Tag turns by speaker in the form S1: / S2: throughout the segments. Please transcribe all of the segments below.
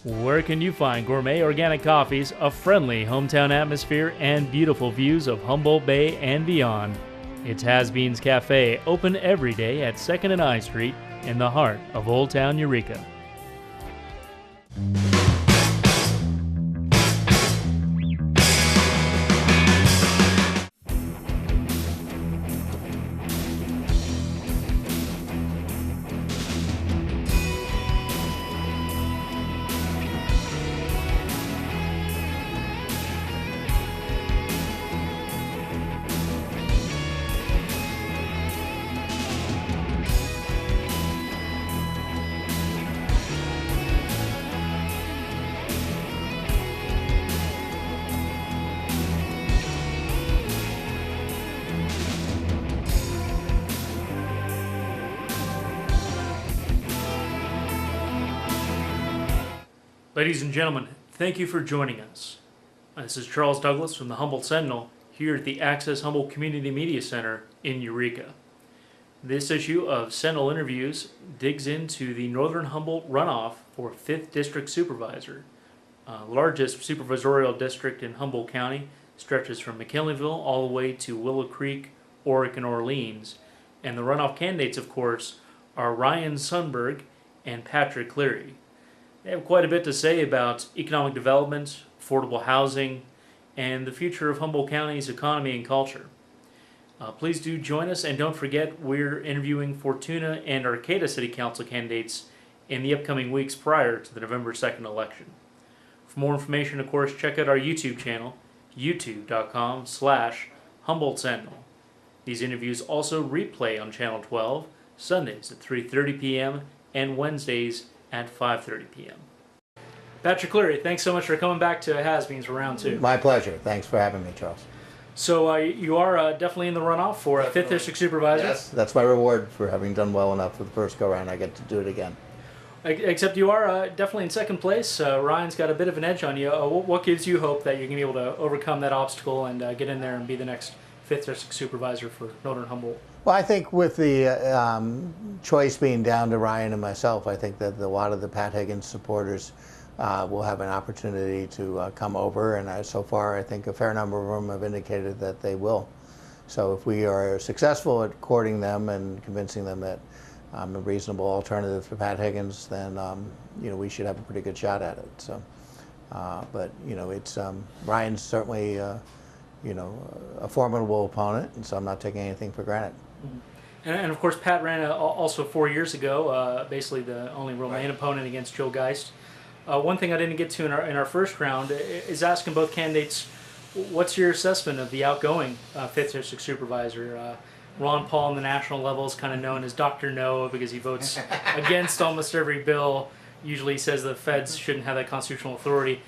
S1: Where can you find gourmet organic coffees, a friendly hometown atmosphere, and beautiful views of Humboldt Bay and beyond? It's Has Beans Cafe, open every day at 2nd and I Street in the heart of Old Town Eureka. Ladies and gentlemen, thank you for joining us. This is Charles Douglas from the Humboldt Sentinel here at the Access Humboldt Community Media Center in Eureka. This issue of Sentinel Interviews digs into the Northern Humboldt runoff for 5th District Supervisor. Largest supervisorial district in Humboldt County, stretches from McKinleyville all the way to Willow Creek, Oric, and Orleans. And the runoff candidates, of course, are Ryan Sundberg and Patrick Cleary. They have quite a bit to say about economic development, affordable housing, and the future of Humboldt County's economy and culture. Please do join us, and don't forget we're interviewing Fortuna and Arcata City Council candidates in the upcoming weeks prior to the November 2nd election. For more information, of course, check out our YouTube channel, youtube.com/Humboldt Sentinel. These interviews also replay on Channel 12, Sundays at 3:30 p.m. and Wednesdays at 5:30 p.m. Patrick Cleary, thanks so much for coming back to Has-Beens for round 2.
S2: My pleasure. Thanks for having me, Charles.
S1: So you are definitely in the runoff for a 5th District Supervisor.
S2: Yes, that's my reward for having done well enough for the first go-round. I get to do it again.
S1: Except you are definitely in second place. Ryan's got a bit of an edge on you. What gives you hope that you're going to be able to overcome that obstacle and get in there and be the next 5th District Supervisor for Northern Humboldt?
S2: Well, I think with the choice being down to Ryan and myself, I think that a lot of the Pat Higgins supporters will have an opportunity to come over, and so far I think a fair number of them have indicated that they will. So if we are successful at courting them and convincing them that I'm a reasonable alternative for Pat Higgins, then we should have a pretty good shot at it. So, but it's Ryan's certainly a formidable opponent, and so I'm not taking anything for granted.
S1: And of course, Pat ran also 4 years ago, basically the only real main opponent against Jill Geist. One thing I didn't get to in our first round is asking both candidates, what's your assessment of the outgoing 5th District Supervisor? Ron Paul on the national level is kind of known as Dr. No because he votes against almost every bill. Usually says the feds shouldn't have that constitutional authority.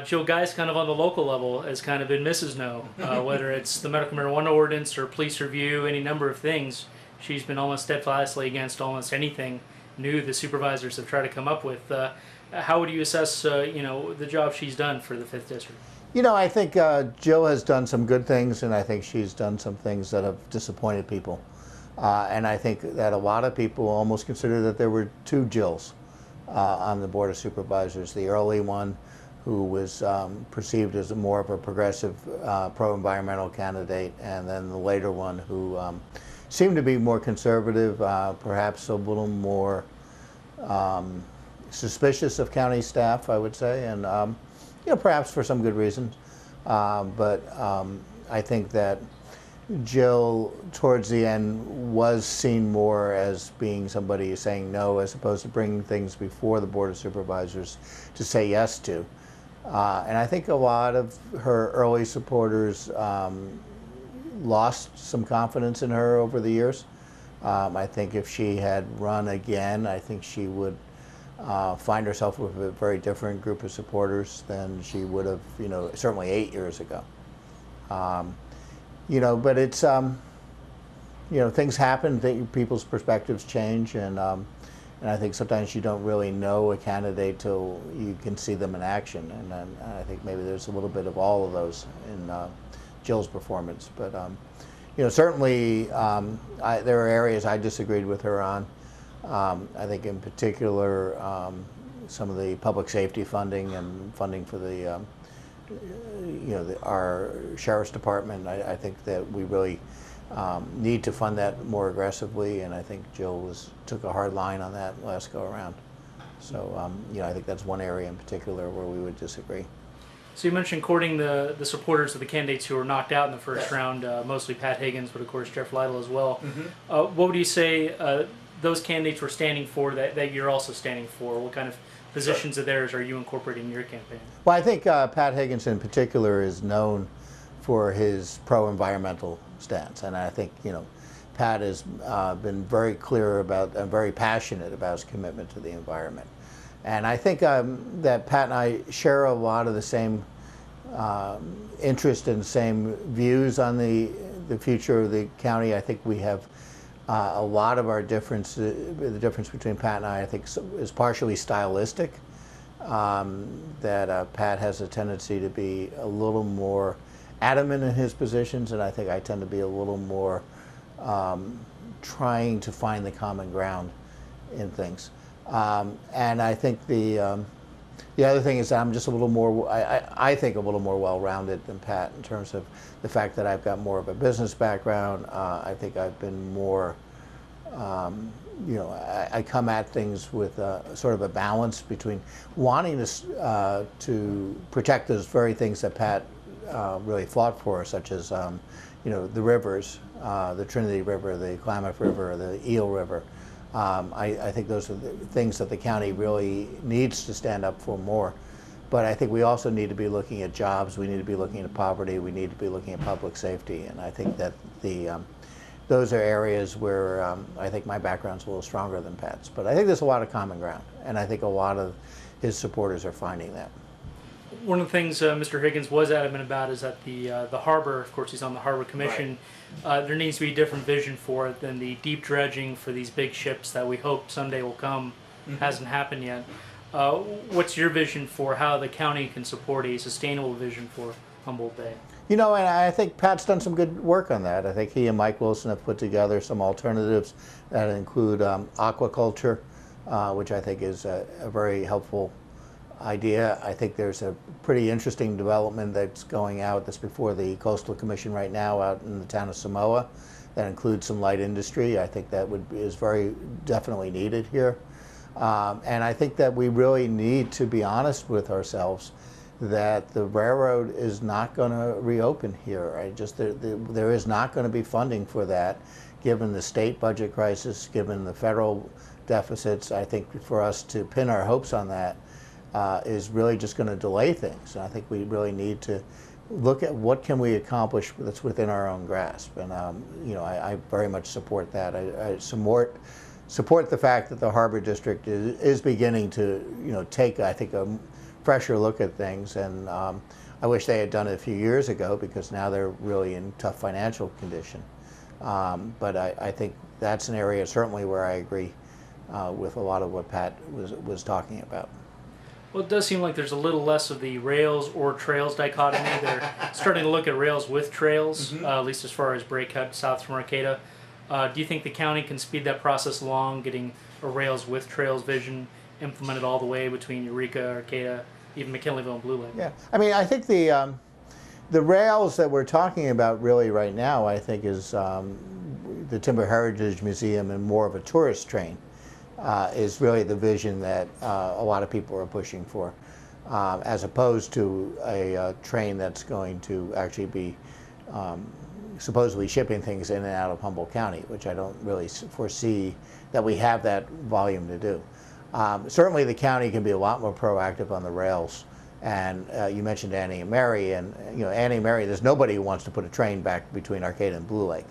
S1: Jill Geist, kind of on the local level, has kind of been Mrs. No, whether it's the medical marijuana ordinance or police review, any number of things. She's been almost steadfastly against almost anything new the supervisors have tried to come up with. How would you assess, the job she's done for the 5th District?
S2: I think Jill has done some good things, and I think she's done some things that have disappointed people. And I think that a lot of people almost consider that there were 2 Jills on the Board of Supervisors. The early one, who was perceived as more of a progressive pro-environmental candidate, and then the later one who seemed to be more conservative, perhaps a little more suspicious of county staff, I would say, and perhaps for some good reasons. But I think that Jill, towards the end, was seen more as being somebody saying no, as opposed to bringing things before the Board of Supervisors to say yes to. And I think a lot of her early supporters lost some confidence in her over the years. I think if she had run again, I think she would find herself with a very different group of supporters than she would have, certainly 8 years ago. But it's, things happen, people's perspectives change, and I think sometimes you don't really know a candidate till you can see them in action, and I think maybe there's a little bit of all of those in Jill's performance. But certainly there are areas I disagreed with her on. I think in particular some of the public safety funding and funding for the, our sheriff's department. I think that we really need to fund that more aggressively, and I think Jill took a hard line on that last go around. So, I think that's one area in particular where we would disagree.
S1: So you mentioned courting the supporters of the candidates who were knocked out in the first round, mostly Pat Higgins, but of course Jeff Lytle as well. What would you say those candidates were standing for that you're also standing for? What kind of positions of theirs are you incorporating in your campaign?
S2: Well, I think Pat Higgins in particular is known for his pro-environmental stance, and I think Pat has been very clear about and very passionate about his commitment to the environment. And I think that Pat and I share a lot of the same interest and same views on the future of the county. I think we have a lot of our difference. The difference between Pat and I think, is partially stylistic. That Pat has a tendency to be a little more adamant in his positions, and I think I tend to be a little more trying to find the common ground in things. And I think the other thing is that I'm just a little more, I think a little more well-rounded than Pat in terms of the fact that I've got more of a business background. I think I've been more, I come at things with sort of a balance between wanting to protect those very things that Pat really fought for, such as, the rivers, the Trinity River, the Klamath River, the Eel River. I think those are the things that the county really needs to stand up for more. But I think we also need to be looking at jobs, we need to be looking at poverty, we need to be looking at public safety. And I think that those are areas where I think my background's a little stronger than Pat's. But I think there's a lot of common ground, and I think a lot of his supporters are finding that.
S1: One of the things Mr. Higgins was adamant about is that the harbor, of course he's on the Harbor Commission, right. There needs to be a different vision for it than the deep dredging for these big ships that we hope someday will come. Hasn't happened yet. What's your vision for how the county can support a sustainable vision for Humboldt Bay?
S2: And I think Pat's done some good work on that. I think he and Mike Wilson have put together some alternatives that include aquaculture, which I think is a very helpful idea. I think there's a pretty interesting development that's going out that's before the Coastal Commission right now out in the town of Samoa that includes some light industry. I think that is very definitely needed here. And I think that we really need to be honest with ourselves that the railroad is not going to reopen here. There is not going to be funding for that given the state budget crisis, given the federal deficits. I think for us to pin our hopes on that is really just going to delay things. And I think we really need to look at what can we accomplish that's within our own grasp. And I very much support that. I support the fact that the Harbor District is beginning to take, I think, a fresher look at things. And I wish they had done it a few years ago because now they're really in tough financial condition. But I think that's an area certainly where I agree with a lot of what Pat was talking about.
S1: Well, it does seem like there's a little less of the rails or trails dichotomy. They're starting to look at rails with trails, at least as far as break cut south from Arcata. Do you think the county can speed that process along, getting a rails with trails vision implemented all the way between Eureka, Arcata, even McKinleyville and Blue Lake?
S2: Yeah, I mean, I think the rails that we're talking about really right now, I think, is the Timber Heritage Museum and more of a tourist train. Is really the vision that a lot of people are pushing for, as opposed to a train that's going to actually be supposedly shipping things in and out of Humboldt County, which I don't really foresee that we have that volume to do. Certainly the county can be a lot more proactive on the rails. And you mentioned Annie and Mary, and Annie and Mary, there's nobody who wants to put a train back between Arcata and Blue Lake.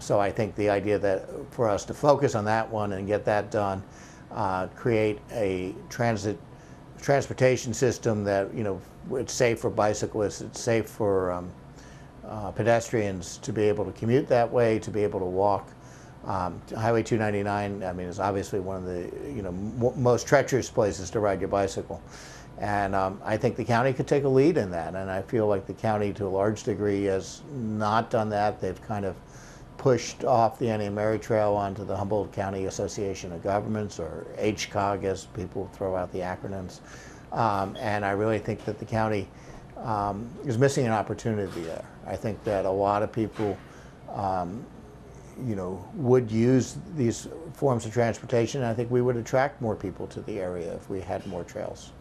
S2: So I think the idea that for us to focus on that one and get that done, create a transportation system that it's safe for bicyclists, it's safe for pedestrians to be able to commute that way, to be able to walk. Highway 299, I mean, is obviously one of the most treacherous places to ride your bicycle. And I think the county could take a lead in that, and I feel like the county to a large degree has not done that. They've kind of pushed off the Annie Mary Trail onto the Humboldt County Association of Governments, or HCOG as people throw out the acronyms. And I really think that the county is missing an opportunity there. I think that a lot of people would use these forms of transportation. And I think we would attract more people to the area if we had more trails.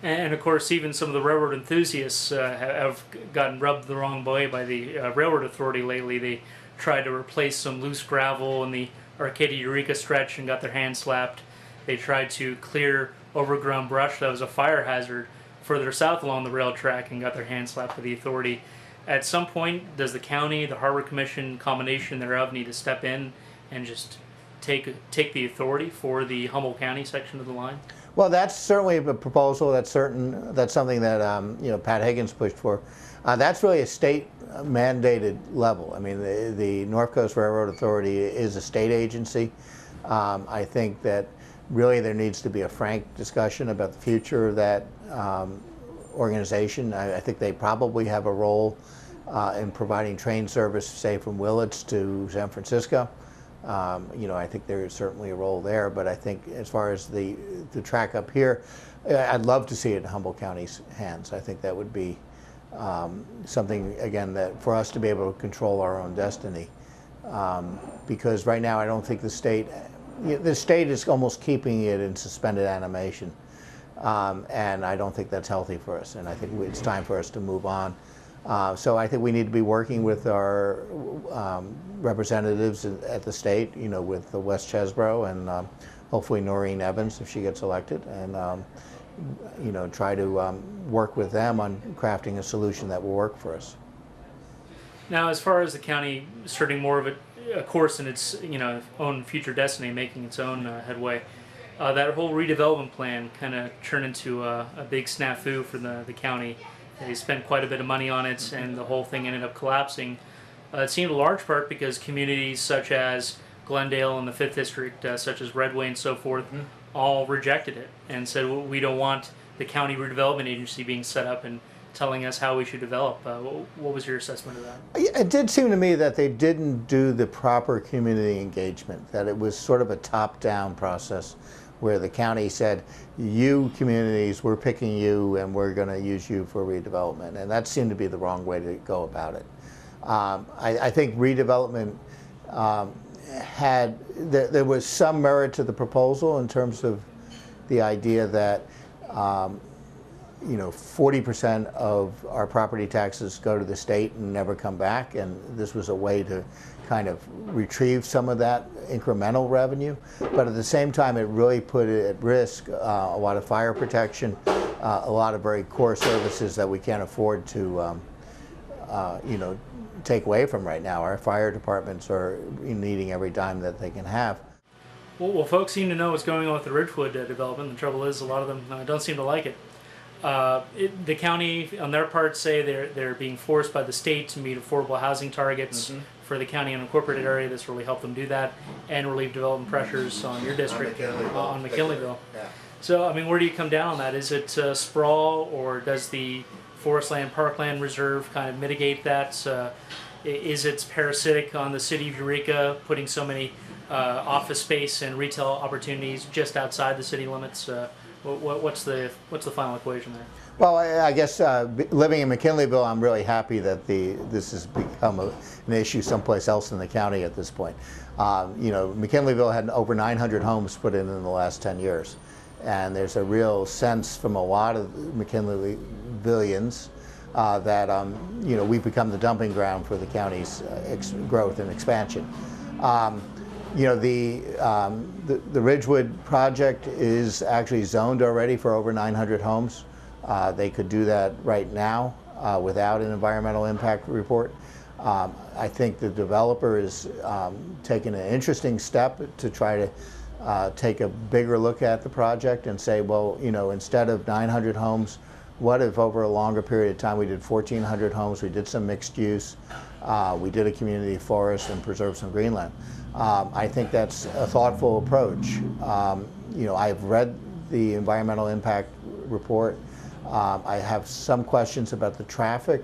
S1: And of course, even some of the railroad enthusiasts have gotten rubbed the wrong way by the Railroad Authority lately. They tried to replace some loose gravel in the Arcadia-Eureka stretch and got their hands slapped. They tried to clear overgrown brush that was a fire hazard further south along the rail track and got their hands slapped by the authority. At some point, does the county, the Harbor Commission, combination thereof, need to step in and just take the authority for the Humboldt County section of the line?
S2: Well, that's certainly a proposal. That's something that Pat Higgins pushed for. That's really a state-mandated level. I mean, the North Coast Railroad Authority is a state agency. I think that really there needs to be a frank discussion about the future of that organization. I think they probably have a role in providing train service, say, from Willits to San Francisco. I think there is certainly a role there, but I think as far as the track up here, I'd love to see it in Humboldt County's hands. I think that would be something, again, that for us to be able to control our own destiny. Because right now I don't think the state is almost keeping it in suspended animation. And I don't think that's healthy for us, and I think it's time for us to move on. So I think we need to be working with our representatives at the state, with West Chesbrough and hopefully Noreen Evans if she gets elected, and try to work with them on crafting a solution that will work for us.
S1: Now, as far as the county starting more of a course in its own future destiny, making its own headway, that whole redevelopment plan kind of turned into a big snafu for the county. They spent quite a bit of money on it, and the whole thing ended up collapsing. It seemed a large part because communities such as Glendale and the 5th District, such as Redway and so forth, all rejected it and said, well, we don't want the county redevelopment agency being set up and telling us how we should develop. What was your assessment of that?
S2: It did seem to me that they didn't do the proper community engagement, that it was sort of a top-down process where the county said, you communities, we're picking you and we're going to use you for redevelopment. And that seemed to be the wrong way to go about it. I think redevelopment there was some merit to the proposal in terms of the idea that 40% of our property taxes go to the state and never come back, and this was a way to kind of retrieve some of that incremental revenue. But at the same time, it really put at risk a lot of fire protection, a lot of very core services that we can't afford to take away from right now. Our fire departments are needing every dime that they can have.
S1: Well, folks seem to know what's going on with the Ridgewood development. The trouble is, a lot of them don't seem to like it. The county, on their part, say they're being forced by the state to meet affordable housing targets for the county unincorporated area. This really helped them do that and relieve development pressures on your district, on McKinleyville.
S2: Yeah.
S1: So, I mean, where do you come down on that? Is it sprawl, or does the Forest Land Parkland Reserve kind of mitigate that? Is it parasitic on the city of Eureka, putting so many office space and retail opportunities just outside the city limits? What's the final equation there?
S2: Well, I guess living in McKinleyville, I'm really happy that this has become an issue someplace else in the county at this point. McKinleyville had over 900 homes put in the last 10 years. And there's a real sense from a lot of McKinleyvillians that we've become the dumping ground for the county's growth and expansion. The Ridgewood project is actually zoned already for over 900 homes. They could do that right now without an environmental impact report. I think the developer is taking an interesting step to try to take a bigger look at the project and say, well, instead of 900 homes, what if over a longer period of time we did 1,400 homes, we did some mixed use, we did a community forest and preserved some greenland. I think that's a thoughtful approach. I've read the environmental impact report. I have some questions about the traffic